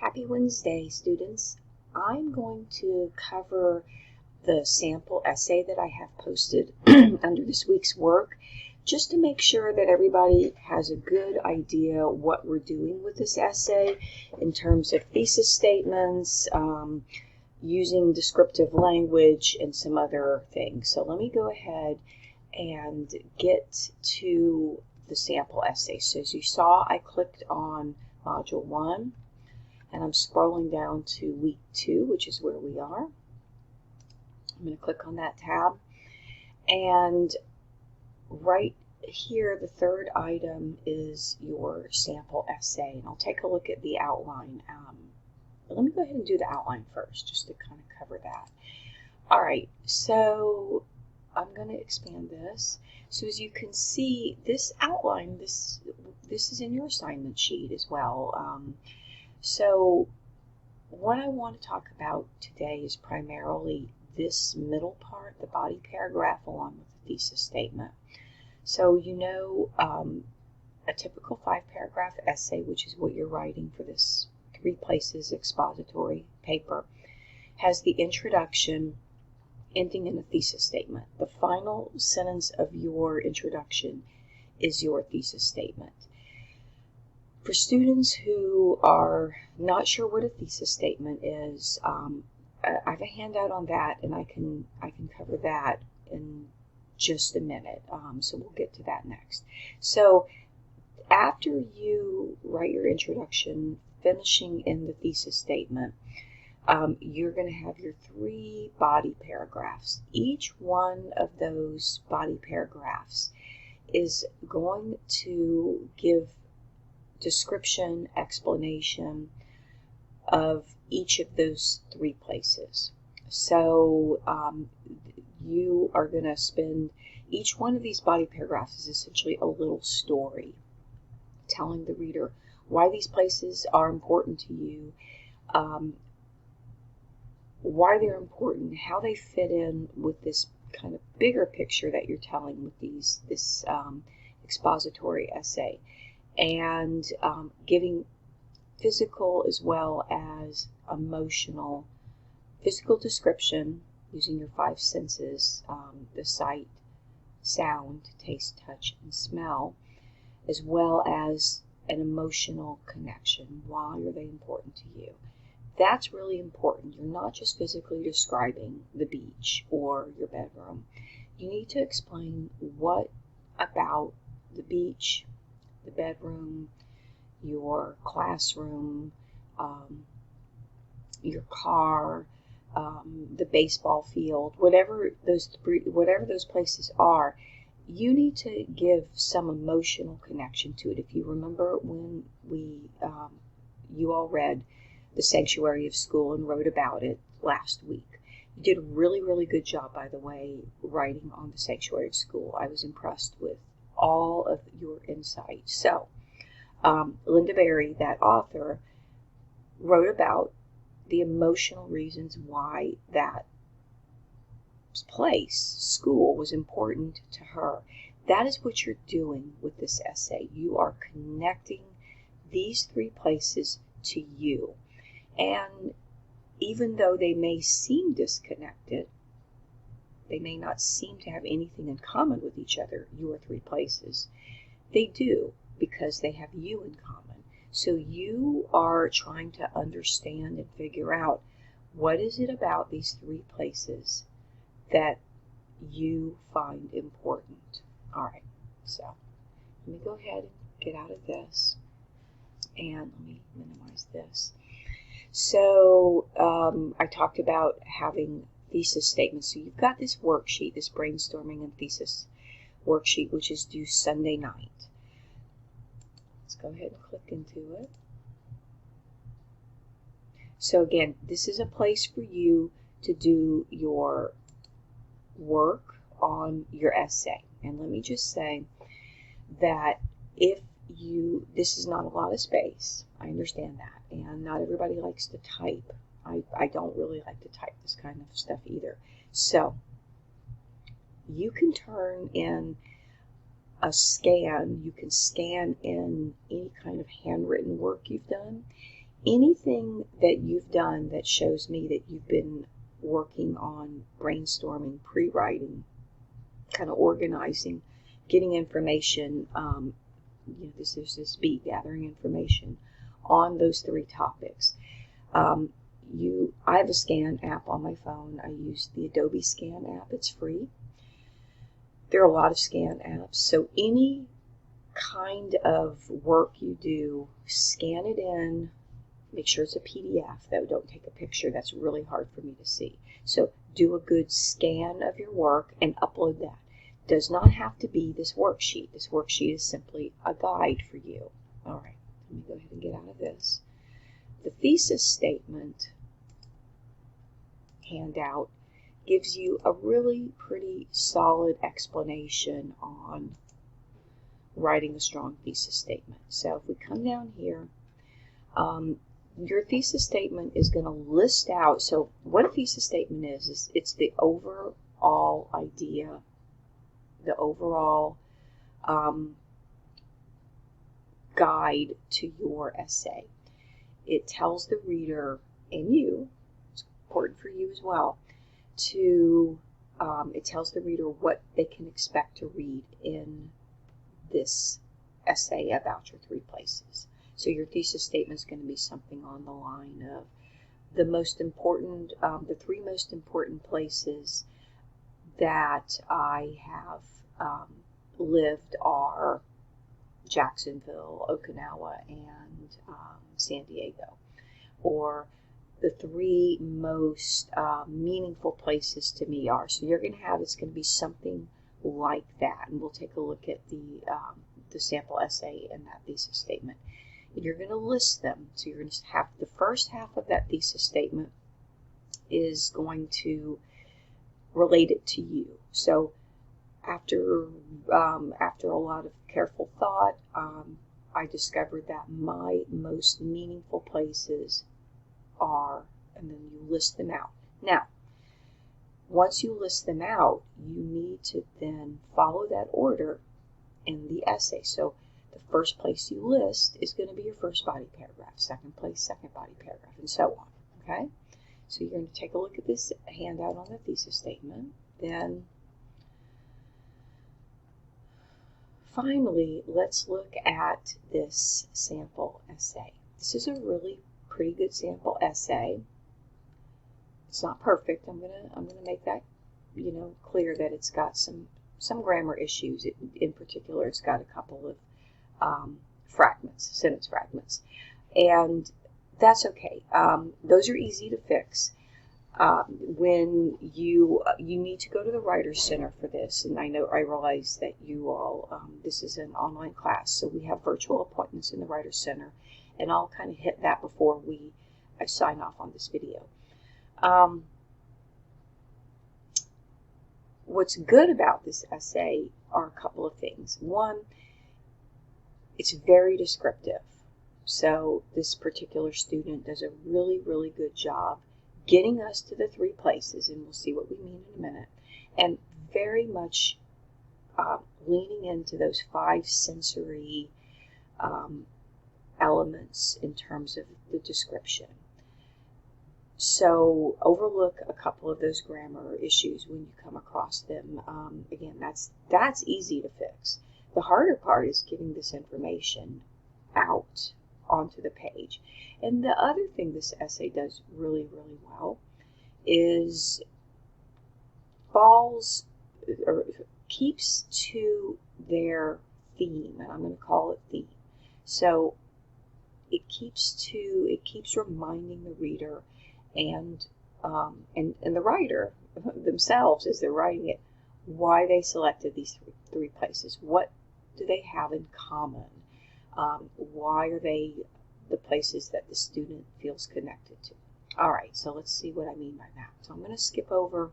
Happy Wednesday, students. I'm going to cover the sample essay that I have posted under this week's work, just to make sure that everybody has a good idea what we're doing with this essay in terms of thesis statements, using descriptive language, and some other things. So let me go ahead and get to the sample essay. So as you saw, I clicked on Module 1. And I'm scrolling down to week 2, which is where we are. I'm going to click on that tab. And right here, the third item is your sample essay. And I'll take a look at the outline. But let me go ahead and do the outline first, just to kind of cover that. All right, so I'm going to expand this. So as you can see, this outline, this is in your assignment sheet as well. So what I want to talk about today is primarily this middle part, the body paragraph, along with the thesis statement. So you know, a typical 5-paragraph essay, which is what you're writing for this 3 places expository paper, has the introduction ending in a thesis statement. The final sentence of your introduction is your thesis statement. For students who are not sure what a thesis statement is, I have a handout on that, and I can cover that in just a minute. So we'll get to that next. So after you write your introduction, finishing in the thesis statement, you're going to have your 3 body paragraphs. Each one of those body paragraphs is going to give description, explanation of each of those 3 places. So you are going to spend, each one of these body paragraphs is essentially a little story telling the reader why these places are important to you, why they're important, how they fit in with this kind of bigger picture that you're telling with this expository essay, and giving physical as well as emotional, physical description using your 5 senses, the sight, sound, taste, touch, and smell, as well as an emotional connection. Why are they important to you? That's really important. You're not just physically describing the beach or your bedroom. You need to explain what about the beach, the bedroom, your classroom, your car, the baseball field, whatever those places are, you need to give some emotional connection to it. If you remember when you all read The Sanctuary of School and wrote about it last week. You did a really, really good job, by the way, writing on The Sanctuary of School. I was impressed with all of your insight. So, Linda Berry, that author, wrote about the emotional reasons why that place, school, was important to her. That is what you're doing with this essay. You are connecting these 3 places to you. And even though they may seem disconnected, they may not seem to have anything in common with each other, your 3 places, they do, because they have you in common. So you are trying to understand and figure out, what is it about these 3 places that you find important? All right, so let me go ahead and get out of this, and let me minimize this. So I talked about having thesis statements. So you've got this worksheet, this brainstorming and thesis worksheet, which is due Sunday night. Let's go ahead and click into it. So again, this is a place for you to do your work on your essay. And let me just say that this is not a lot of space. I understand that. And not everybody likes to type. I don't really like to type this kind of stuff either. So you can turn in a scan. You can scan in any kind of handwritten work you've done. anything that you've done that shows me that you've been working on brainstorming, pre-writing, kind of organizing, getting information, this is this beat, gathering information on those 3 topics. I have a scan app on my phone. I use the Adobe Scan app. It's free. There are a lot of scan apps. So any kind of work you do, scan it in. Make sure it's a PDF, though. Don't take a picture. That's really hard for me to see. So do a good scan of your work and upload that. Does not have to be this worksheet. This worksheet is simply a guide for you. All right, let me go ahead and get out of this. The thesis statement handout gives you a really pretty solid explanation on writing a strong thesis statement. So if we come down here, your thesis statement is going to list out, so what a thesis statement is it's the overall idea, the overall guide to your essay. It tells the reader and you, it's important for you as well, it tells the reader what they can expect to read in this essay about your 3 places. So your thesis statement is going to be something on the line of the most important, the 3 most important places that I have lived are Jacksonville, Okinawa, and San Diego. Or the 3 most meaningful places to me are. So you're going to have, it's going to be something like that. And we'll take a look at the sample essay and that thesis statement. And you're going to list them. So you're going to have the first half of that thesis statement is going to relate it to you. So after a lot of careful thought, I discovered that my most meaningful places are, and then you list them out. Now, once you list them out, you need to then follow that order in the essay. So the first place you list is going to be your first body paragraph, second place, second body paragraph, and so on. Okay? So you're going to take a look at this handout on the thesis statement. Then finally, let's look at this sample essay. This is a really pretty good sample essay. It's not perfect. I'm gonna make that clear that it's got some grammar issues. In particular, it's got a couple of sentence fragments, and that's okay. Those are easy to fix. When you need to go to the Writers Center for this, and I realize that you all, this is an online class, so we have virtual appointments in the Writers Center, and I'll kind of hit that before I sign off on this video. What's good about this essay are a couple of things. One, it's very descriptive. So this particular student does a really, really good job getting us to the 3 places, and we'll see what we mean in a minute, and very much leaning into those 5 sensory elements in terms of the description. So overlook a couple of those grammar issues when you come across them. Again, that's easy to fix. The harder part is getting this information out onto the page. And the other thing this essay does really, really well is keeps to their theme, and I'm going to call it theme. So it keeps reminding the reader and the writer themselves, as they're writing it, why they selected these 3 places. What do they have in common? Why are they the places that the student feels connected to? All right, so let's see what I mean by that. So I'm going to skip over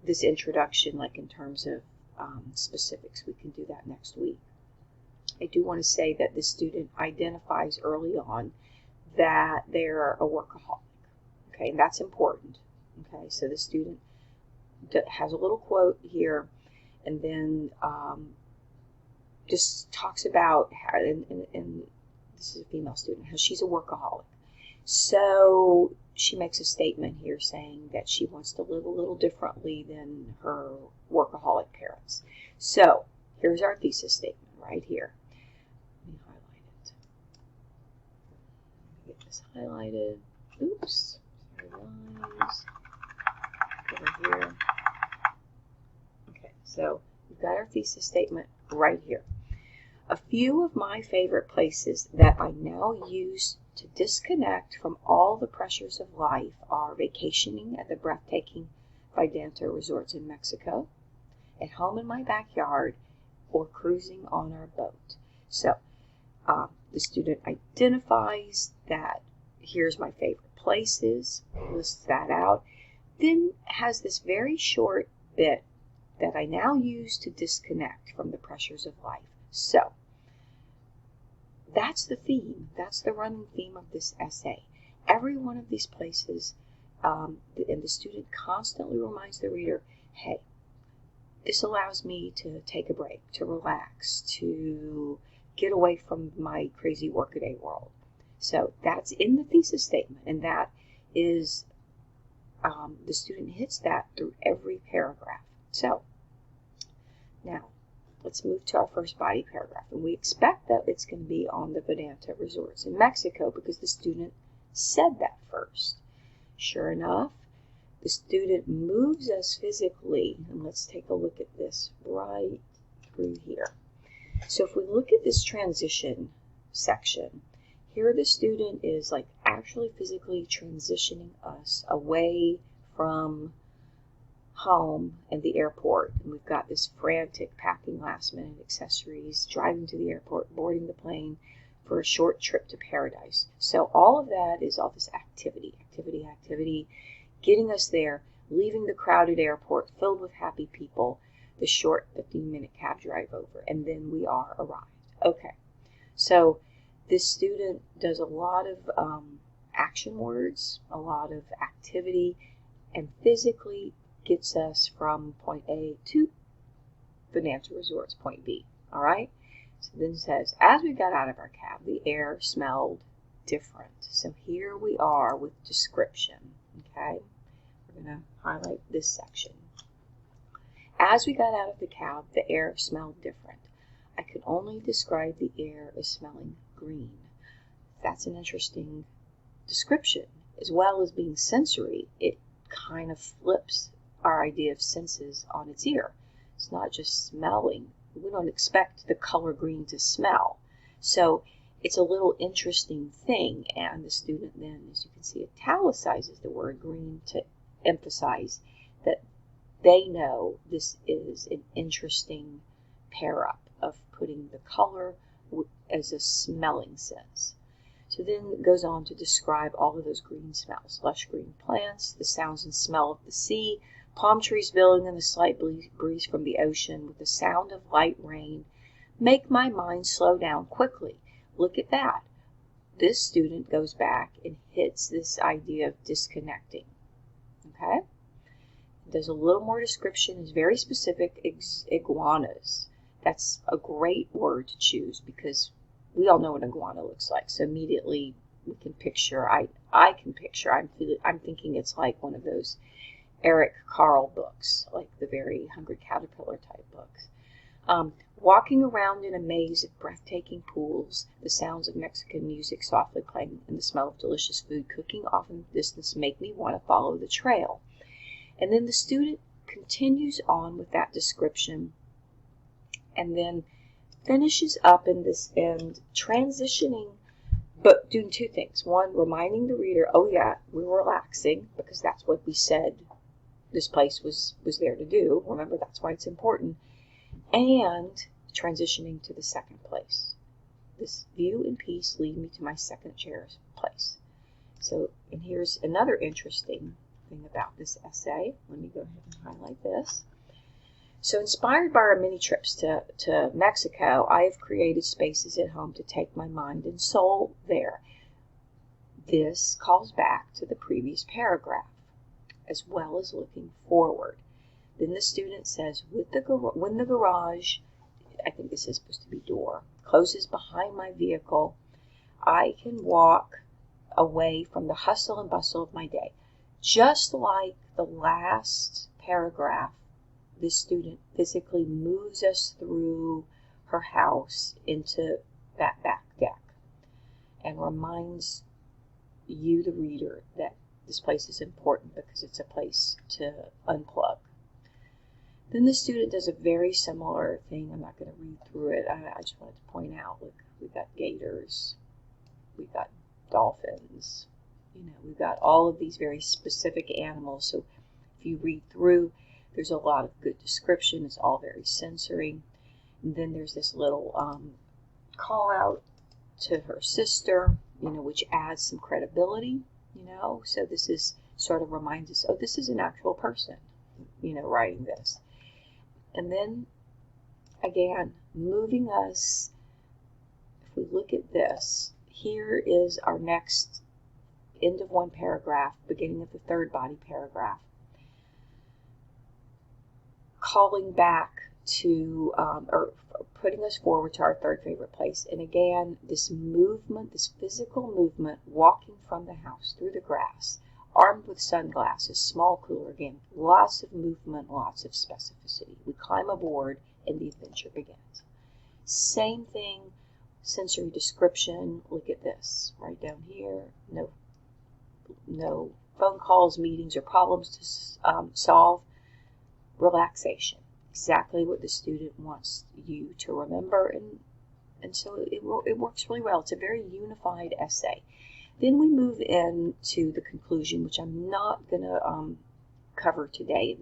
this introduction, like in terms of specifics. We can do that next week. I do want to say that the student identifies early on that they're a workaholic. Okay, and that's important. Okay, so the student has a little quote here, and then just talks about how, and this is a female student, how she's a workaholic. So she makes a statement here saying that she wants to live a little differently than her workaholic parents. So here's our thesis statement right here. Let me highlight it. Get this highlighted. Oops. Sorry, lines. Over here. Okay, so we've got our thesis statement right here. A few of my favorite places that I now use to disconnect from all the pressures of life are vacationing at the breathtaking Vidanta resorts in Mexico, at home in my backyard, or cruising on our boat. So the student identifies that here's my favorite places, lists that out, then has this very short bit that I now use to disconnect from the pressures of life. So that's the theme. That's the running theme of this essay. Every one of these places, and the student constantly reminds the reader, hey, this allows me to take a break, to relax, to get away from my crazy workaday world. So that's in the thesis statement, and that is, the student hits that through every paragraph. So now, let's move to our first body paragraph. And we expect that it's going to be on the Vidanta resorts in Mexico because the student said that first. Sure enough, the student moves us physically. And let's take a look at this right through here. So if we look at this transition section, here the student is like actually physically transitioning us away from home and the airport, and we've got this frantic packing last minute accessories, driving to the airport, boarding the plane for a short trip to paradise. So all of that is all this activity, getting us there, leaving the crowded airport filled with happy people, the short 15-minute cab drive over, and then we are arrived. Okay, so this student does a lot of action words, a lot of activity, and physically gets us from point A to Vidanta Resorts, point B. All right? So then it says, as we got out of our cab, the air smelled different. So here we are with description. Okay? We're going to highlight this section. As we got out of the cab, the air smelled different. I could only describe the air as smelling green. That's an interesting description. As well as being sensory, it kind of flips our idea of senses on its ear. It's not just smelling. We don't expect the color green to smell. So it's a little interesting thing, and the student then, as you can see, italicizes the word green to emphasize that they know this is an interesting pair-up of putting the color as a smelling sense. So then it goes on to describe all of those green smells. Lush green plants, the sounds and smell of the sea, palm trees billowing in the slight breeze from the ocean with the sound of light rain make my mind slow down quickly. Look at that. This student goes back and hits this idea of disconnecting. Okay? There's a little more description. It's very specific. Iguanas. That's a great word to choose because we all know what an iguana looks like. So immediately we can picture, I can picture, I'm thinking it's like one of those Eric Carle books, like the very Hungry Caterpillar type books. Walking around in a maze of breathtaking pools, the sounds of Mexican music softly playing and the smell of delicious food cooking off in the distance make me want to follow the trail. And then the student continues on with that description and then finishes up in this end, transitioning, but doing two things. One, reminding the reader, oh yeah, we were relaxing because that's what we said this place was there to do. Remember, that's why it's important. And transitioning to the second place. This view and peace lead me to my second cherished place. So, and here's another interesting thing about this essay. Let me go ahead and highlight this. So inspired by our many trips to Mexico, I have created spaces at home to take my mind and soul there. This calls back to the previous paragraph, as well as looking forward. Then the student says, when the garage, I think this is supposed to be door, closes behind my vehicle, I can walk away from the hustle and bustle of my day. Just like the last paragraph, this student physically moves us through her house into that back deck and reminds you, the reader, that this place is important because it's a place to unplug. Then the student does a very similar thing. I'm not going to read through it. I just wanted to point out, look, we've got gators, we've got dolphins, we've got all of these very specific animals. So if you read through, there's a lot of good description. It's all very sensory. And then there's this little call out to her sister, which adds some credibility, So this is sort of reminds us, oh, this is an actual person, writing this. And then, again, moving us, if we look at this, here is our next end of one paragraph, beginning of the third body paragraph, calling back to, or putting us forward to our third favorite place. And again, this movement, this physical movement, walking from the house through the grass, armed with sunglasses, small cooler, again, lots of movement, lots of specificity. We climb aboard and the adventure begins. Same thing, sensory description. Look at this, right down here. No phone calls, meetings, or problems to solve. Relaxation. Exactly what the student wants you to remember, and so it works really well. It's a very unified essay. Then we move into the conclusion, which I'm not going to cover today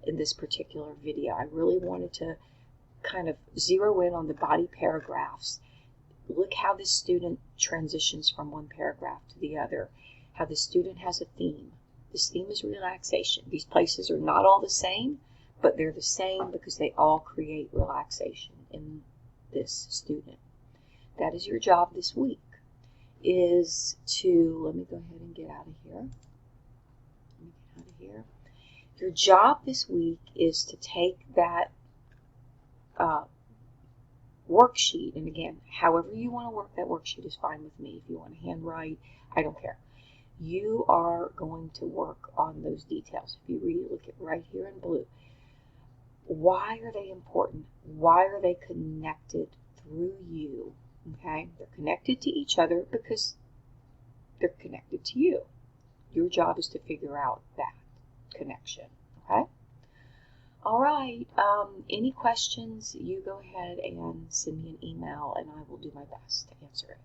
in this particular video. I really wanted to kind of zero in on the body paragraphs. Look how this student transitions from one paragraph to the other, how the student has a theme. This theme is relaxation. These places are not all the same, but they're the same because they all create relaxation in this student. That is your job this week, is to, let me go ahead and get out of here. Your job this week is to take that worksheet, and again, however you want to work that worksheet is fine with me. If you want to handwrite, I don't care. You are going to work on those details. If you read it, look at right here in blue. Why are they important? Why are they connected through you? Okay, they're connected to each other because they're connected to you. Your job is to figure out that connection. Okay. All right. Any questions? You go ahead and send me an email, and I will do my best to answer it.